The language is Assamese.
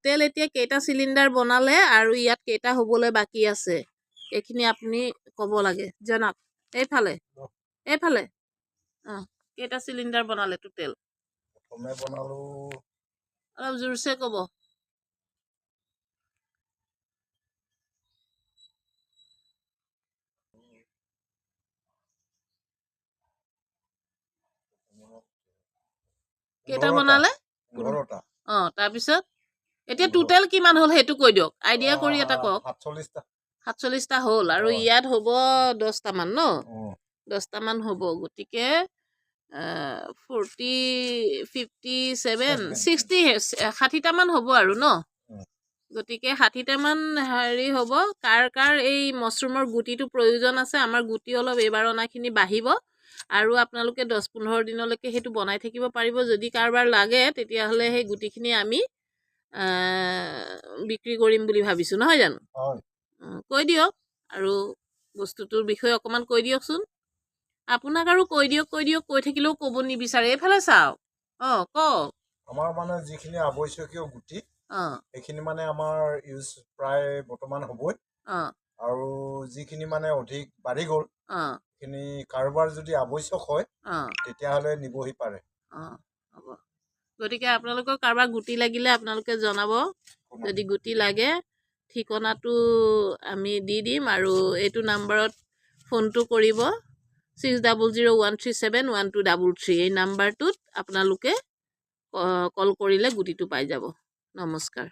টোটেল এতিয়া কেইটা চিলিণ্ডাৰ বনালে আৰু ইয়াত কেইটা হ'বলৈ বাকী আছে এইখিনি আপুনি ক'ব লাগে জনাওক এইফালে এইফালে কেইটা চিলিণ্ডাৰ বনালে টোটেল প্ৰথমে বনালো অলপ জোৰছে ক'ব কেইটা বনালে 15টা তাৰপিছত এতিয়া টোটেল কিমান হ'ল সেইটো কৈ দিয়ক আইডিয়া কৰি এটা কওক 47টা 47টা হ'ল আৰু ইয়াত হ'ব 10টা মান ন 10টা মান হ'ব গতিকে 40 57 60 60টা মান হ'ব আৰু ন গতিকে 60টা মান হেৰি হ'ব কাৰ এই মছৰুমৰ গুটিটো প্ৰয়োজন আছে আমাৰ গুটি অলপ এইবাৰ অনাখিনি বাঢ়িব আৰু আপোনালোকে 10-15 দিনলৈকে সেইটো বনাই থাকিব পাৰিব যদি কাৰোবাৰ লাগে তেতিয়াহ'লে সেই গুটিখিনি আমি বিক্ৰী কৰিম বুলি ভাবিছোঁ নহয় জানো কৈ দিয়ক আৰু বস্তুটোৰ বিষয়ে অকণমান কৈ দিয়কচোন আপোনাক আৰু কৈ দিয়ক কৈ থাকিলেও ক'ব নিবিচাৰে এইফালে চাওক কওক আমাৰ মানে যিখিনি আৱশ্যকীয় গুটি সেইখিনি মানে আমাৰ ইউজ প্ৰায় বৰ্তমান হ'বই আৰু যিখিনি মানে অধিক বাঢ়ি গ'ল সেইখিনি কাৰোবাৰ যদি আৱশ্যক হয় তেতিয়াহ'লে নিবহি পাৰে হ'ব গতিকে আপোনালোকৰ কাৰোবাৰ গুটি লাগিলে আপোনালোকে জনাব যদি গুটি লাগে ঠিকনাটো আমি দি দিম আৰু এইটো নাম্বাৰত ফোনটো কৰিব 6001371233 এই নাম্বাৰটোত আপোনালোকে কল কৰিলে গুটিটো পাই যাব নমস্কাৰ